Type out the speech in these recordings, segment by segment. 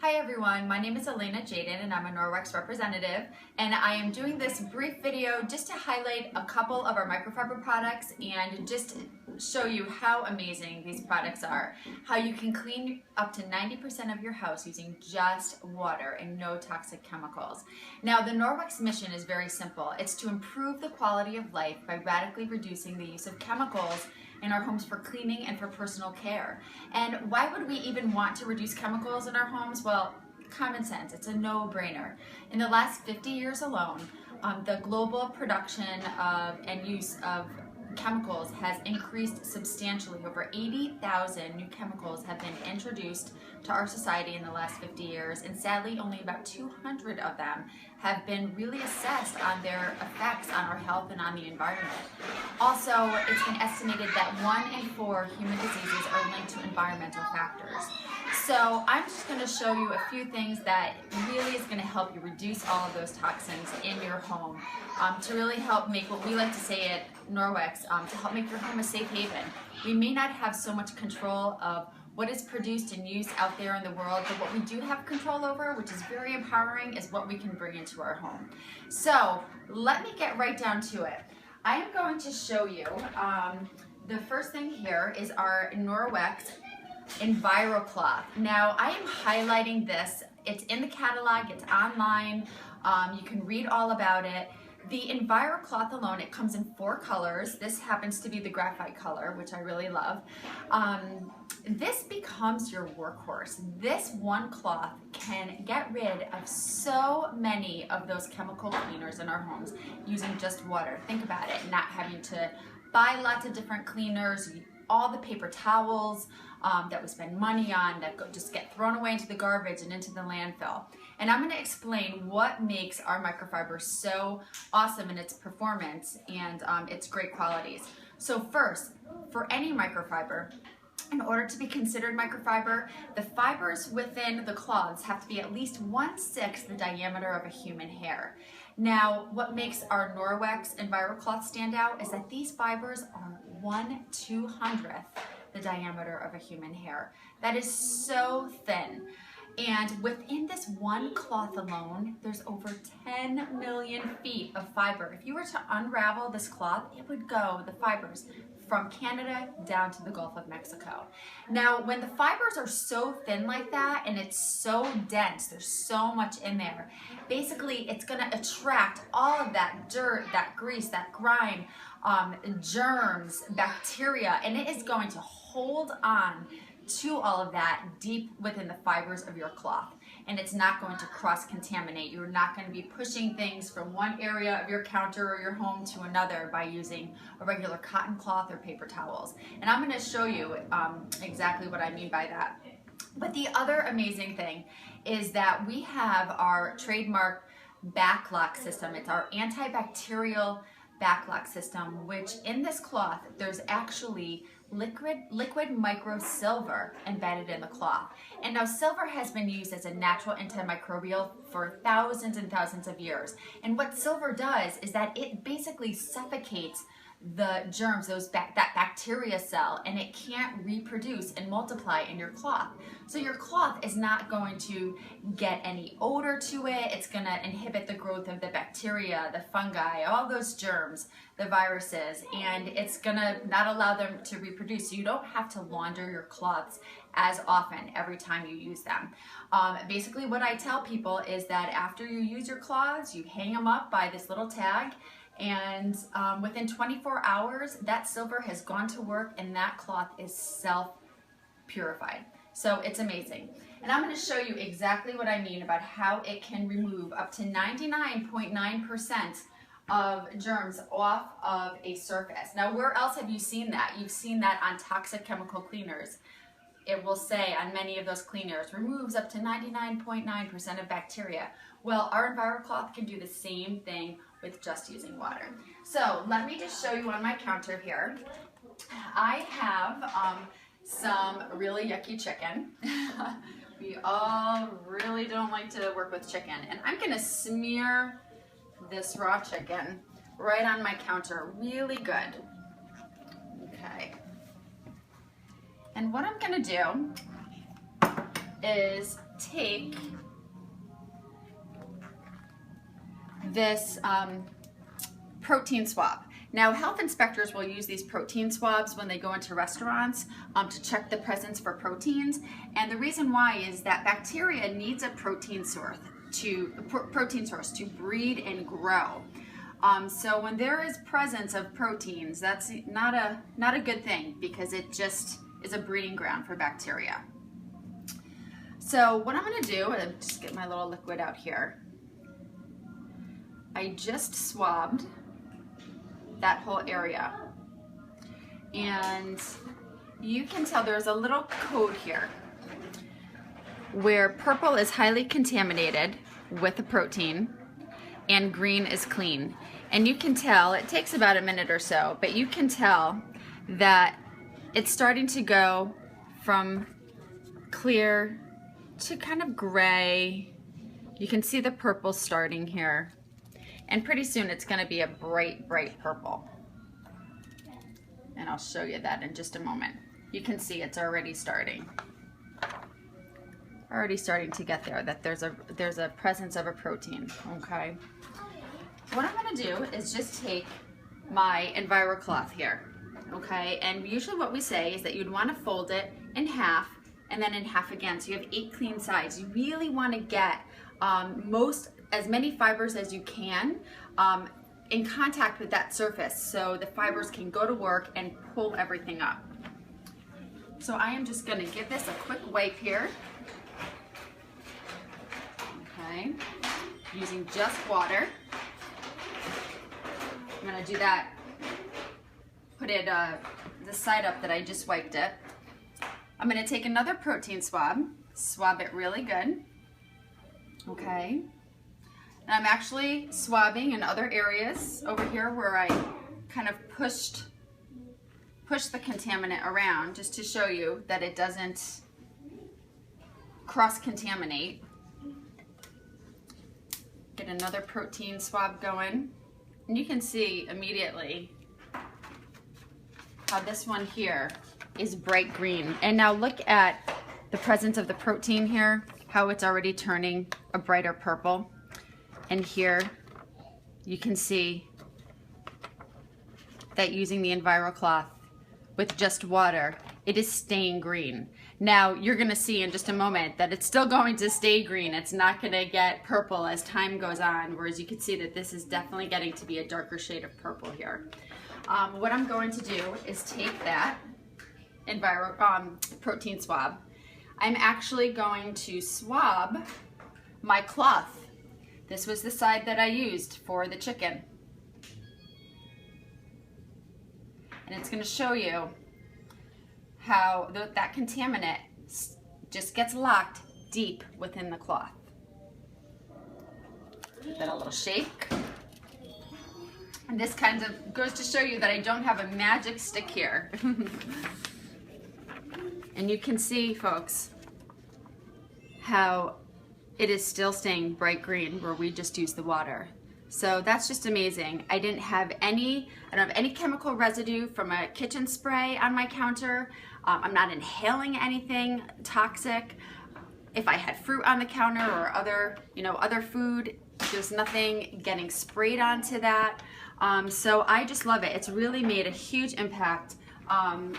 Hi everyone, my name is Elena and I'm a Norwex representative, and I am doing this brief video just to highlight a couple of our microfiber products and just show you how amazing these products are. How you can clean up to 90% of your house using just water and no toxic chemicals. Now the Norwex mission is very simple. It's to improve the quality of life by radically reducing the use of chemicals in our homes for cleaning and for personal care. And why would we even want to reduce chemicals in our homes? Well, common sense, it's a no-brainer. In the last 50 years alone, the global production of and use of chemicals has increased substantially. Over 80,000 new chemicals have been introduced to our society in the last 50 years, and sadly only about 200 of them have been really assessed on their effects on our health and on the environment. Also, it's been estimated that 1 in 4 human diseases are linked to environmental factors. So I'm just going to show you a few things that really is going to help you reduce all of those toxins in your home, to really help make what we like to say at Norwex, to help make your home a safe haven. We may not have so much control of what is produced and used out there in the world, but what we do have control over, which is very empowering, is what we can bring into our home. So let me get right down to it. I am going to show you, the first thing here is our Norwex EnviroCloth. Now I am highlighting this. It's in the catalog, it's online, you can read all about it. The EnviroCloth alone, it comes in 4 colors. This happens to be the graphite color, which I really love. This becomes your workhorse. This one cloth can get rid of so many of those chemical cleaners in our homes using just water. Think about it, not having to buy lots of different cleaners, all the paper towels that we spend money on that just get thrown away into the garbage and into the landfill. And I'm going to explain what makes our microfiber so awesome in its performance and its great qualities. So first, for any microfiber, in order to be considered microfiber, the fibers within the cloths have to be at least 1/6 the diameter of a human hair. Now, what makes our Norwex EnviroCloth stand out is that these fibers are 1/200th the diameter of a human hair. That is so thin. And within this one cloth alone, there's over 10 million feet of fiber. If you were to unravel this cloth, it would go, the fibers, from Canada down to the Gulf of Mexico. Now, when the fibers are so thin like that and it's so dense, there's so much in there, basically it's gonna attract all of that dirt, that grease, that grime, germs, bacteria, and it is going to hold on to all of that deep within the fibers of your cloth, and it's not going to cross-contaminate. You're not going to be pushing things from one area of your counter or your home to another by using a regular cotton cloth or paper towels. And I'm going to show you exactly what I mean by that. But the other amazing thing is that we have our trademark backlock system. It's our antibacterial backlock system, which in this cloth there's actually liquid micro silver embedded in the cloth. And now silver has been used as a natural antimicrobial for thousands and thousands of years. And what silver does is that it basically suffocates the germs, that bacteria cell, and it can't reproduce and multiply in your cloth. So your cloth is not going to get any odor to it. It's going to inhibit the growth of the bacteria, the fungi, all those germs, the viruses, and it's going to not allow them to reproduce. So you don't have to launder your cloths as often every time you use them. Basically what I tell people is that after you use your cloths, you hang them up by this little tag, and within 24 hours, that silver has gone to work and that cloth is self-purified. So it's amazing. And I'm going to show you exactly what I mean about how it can remove up to 99.9% of germs off of a surface. Now, where else have you seen that? You've seen that on toxic chemical cleaners. It will say on many of those cleaners, removes up to 99.9% of bacteria. Well, our EnviroCloth can do the same thing with just using water. So let me just show you on my counter here. I have some really yucky chicken. We all really don't like to work with chicken. And I'm gonna smear this raw chicken right on my counter, really good. Okay. And what I'm gonna do is take this protein swab. Now, health inspectors will use these protein swabs when they go into restaurants to check the presence for proteins. And the reason why is that bacteria needs a protein source to breed and grow. So when there is presence of proteins, that's not a good thing, because it just is a breeding ground for bacteria. So what I'm going to do is just get my little liquid out here. I just swabbed that whole area, and you can tell there's a little code here where purple is highly contaminated with a protein and green is clean. And you can tell, it takes about a minute or so, but you can tell that it's starting to go from clear to kind of gray. You can see the purple starting here. And pretty soon it's going to be a bright, bright purple. And I'll show you that in just a moment. You can see it's already starting. Already starting to get there, that there's a presence of a protein, okay? What I'm going to do is just take my EnviroCloth here, okay? And usually what we say is that you'd want to fold it in half and then in half again, so you have 8 clean sides. You really want to get as many fibers as you can in contact with that surface, so the fibers can go to work and pull everything up. So I am just going to give this a quick wipe here. Okay, using just water. I'm going to do that, put it the side up that I just wiped it. I'm going to take another protein swab, swab it really good. Okay. And I'm actually swabbing in other areas over here where I kind of push the contaminant around, just to show you that it doesn't cross-contaminate. Get another protein swab going. And you can see immediately how this one here is bright green. And now look at the presence of the protein here, how it's already turning a brighter purple. And here you can see that using the EnviroCloth with just water, it is staying green. Now you're going to see in just a moment that it's still going to stay green. It's not going to get purple as time goes on, whereas you can see that this is definitely getting to be a darker shade of purple here. What I'm going to do is take that protein swab. I'm actually going to swab my cloth. This was the side that I used for the chicken. And it's going to show you how that contaminant just gets locked deep within the cloth. Give that a little shake. And this kind of goes to show you that I don't have a magic stick here. And you can see, folks, how it is still staying bright green where we just used the water. So that's just amazing. I don't have any chemical residue from a kitchen spray on my counter. I'm not inhaling anything toxic. If I had fruit on the counter or other food, there's nothing getting sprayed onto that. So I just love it. It's really made a huge impact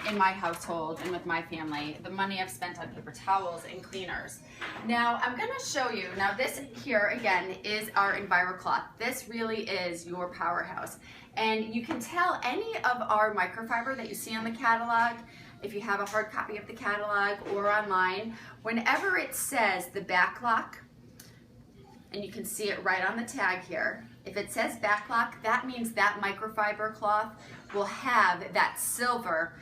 in my household and with my family. The money I've spent on paper towels and cleaners. Now I'm going to show you, now this here again is our EnviroCloth. This really is your powerhouse. And you can tell any of our microfiber that you see on the catalog, if you have a hard copy of the catalog or online, whenever it says the back lock, and you can see it right on the tag here, if it says back lock, that means that microfiber cloth will have that silver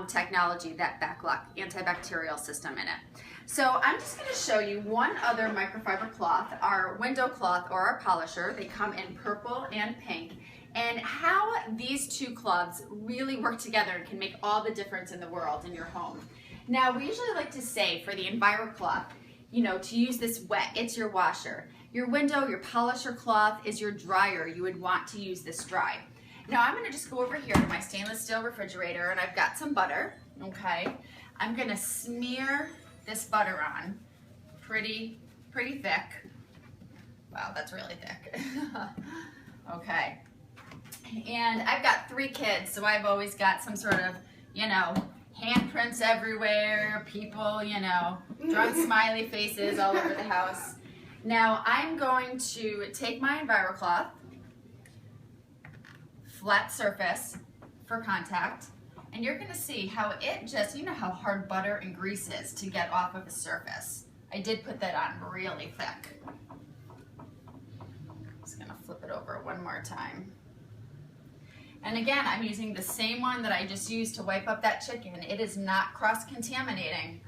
technology, that back lock antibacterial system in it. So I'm just going to show you one other microfiber cloth, our window cloth or our polisher. They come in purple and pink, and how these two cloths really work together and can make all the difference in the world in your home. Now we usually like to say for the EnviroCloth, to use this wet, it's your washer. Your window, your polisher cloth is your dryer. You would want to use this dry. Now I'm going to just go over here to my stainless steel refrigerator, and I've got some butter, okay? I'm going to smear this butter on pretty thick. Wow, that's really thick. Okay. And I've got 3 kids, so I've always got some sort of, you know, handprints everywhere, people, you know, drunk smiley faces all over the house. Now I'm going to take my EnviroCloth, flat surface for contact, and you're going to see how it just, you know how hard butter and grease is to get off of a surface. I did put that on really thick. Just going to flip it over one more time. And again, I'm using the same one that I just used to wipe up that chicken. It is not cross-contaminating.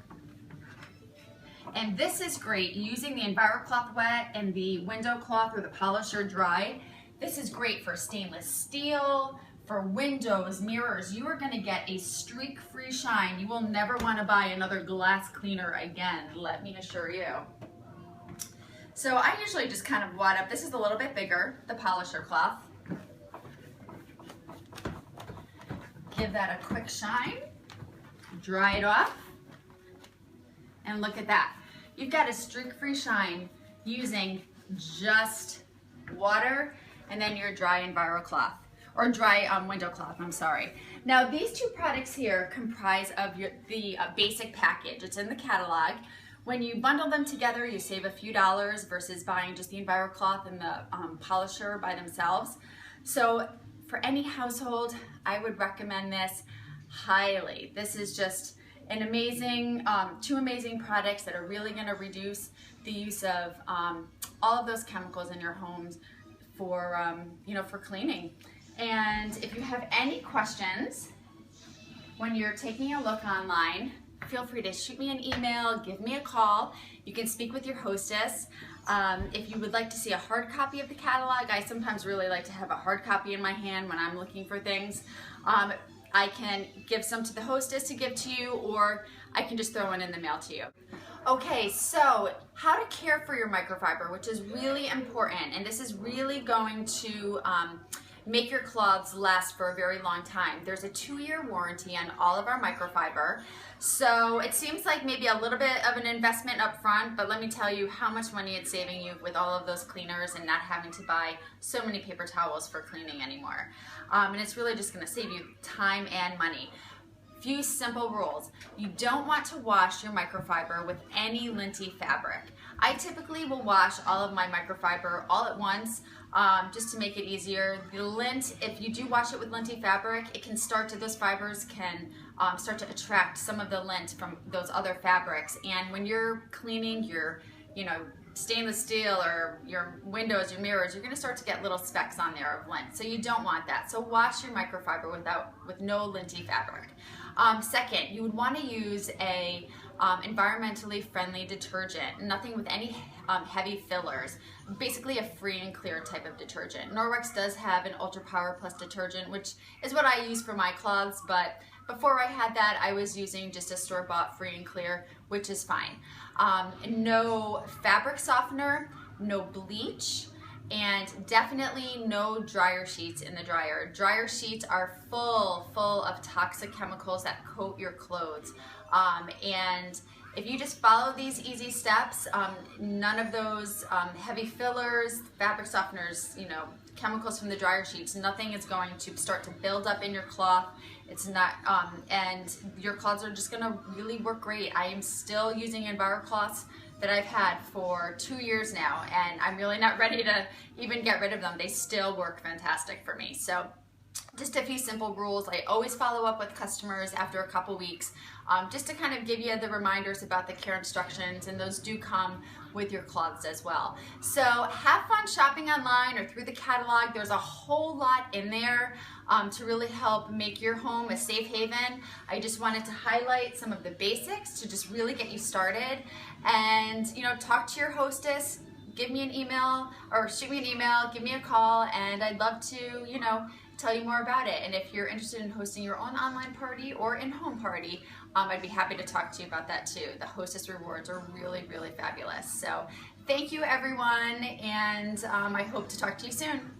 And this is great, using the EnviroCloth wet and the window cloth or the polisher dry. This is great for stainless steel, for windows, mirrors. You are gonna get a streak-free shine. You will never wanna buy another glass cleaner again, let me assure you. So I usually just kind of wad up, this is a little bit bigger, the polisher cloth. Give that a quick shine, dry it off, and look at that. You've got a streak-free shine using just water and then your dry EnviroCloth, or dry window cloth, I'm sorry. Now these 2 products here comprise of the basic package. It's in the catalog. When you bundle them together, you save a few dollars versus buying just the EnviroCloth and the polisher by themselves. So for any household, I would recommend this highly. This is just an amazing, 2 amazing products that are really gonna reduce the use of all of those chemicals in your homes for, you know, for cleaning. And if you have any questions when you're taking a look online, feel free to shoot me an email, give me a call. You can speak with your hostess. If you would like to see a hard copy of the catalog, I sometimes really like to have a hard copy in my hand when I'm looking for things. I can give some to the hostess to give to you, or I can just throw one in the mail to you. Okay, so how to care for your microfiber, which is really important, and this is really going to make your cloths last for a very long time. There's a 2-year warranty on all of our microfiber. So it seems like maybe a little bit of an investment up front, but let me tell you how much money it's saving you with all of those cleaners and not having to buy so many paper towels for cleaning anymore. And it's really just gonna save you time and money. Few simple rules. You don't want to wash your microfiber with any linty fabric. I typically will wash all of my microfiber all at once, just to make it easier. The lint, if you do wash it with linty fabric, it can start to, those fibers can start to attract some of the lint from those other fabrics. And when you're cleaning your, you know, stainless steel or your windows, your mirrors, you're gonna start to get little specks on there of lint. So you don't want that. So wash your microfiber with no linty fabric. Second, you would wanna use a environmentally friendly detergent, nothing with any heavy fillers, basically a free and clear type of detergent. Norwex does have an Ultra Power Plus detergent, which is what I use for my cloths, but before I had that, I was using just a store-bought free and clear, which is fine. No fabric softener, no bleach, and definitely no dryer sheets in the dryer. Dryer sheets are full of toxic chemicals that coat your clothes. And if you just follow these easy steps, none of those heavy fillers, fabric softeners, you know, chemicals from the dryer sheets, nothing is going to start to build up in your cloth. It's not, and your cloths are just gonna really work great. I am still using EnviroCloths that I've had for 2 years now, and I'm really not ready to even get rid of them. They still work fantastic for me. So just a few simple rules. I always follow up with customers after a couple weeks, just to kind of give you the reminders about the care instructions, and those do come with your cloths as well. So have fun shopping online or through the catalog. There's a whole lot in there to really help make your home a safe haven. I just wanted to highlight some of the basics to just really get you started, and you know, talk to your hostess, give me an email or shoot me an email, give me a call, and I'd love to, you know, tell you more about it. And if you're interested in hosting your own online party or in-home party, I'd be happy to talk to you about that too. The hostess rewards are really, really fabulous. So thank you everyone, and I hope to talk to you soon.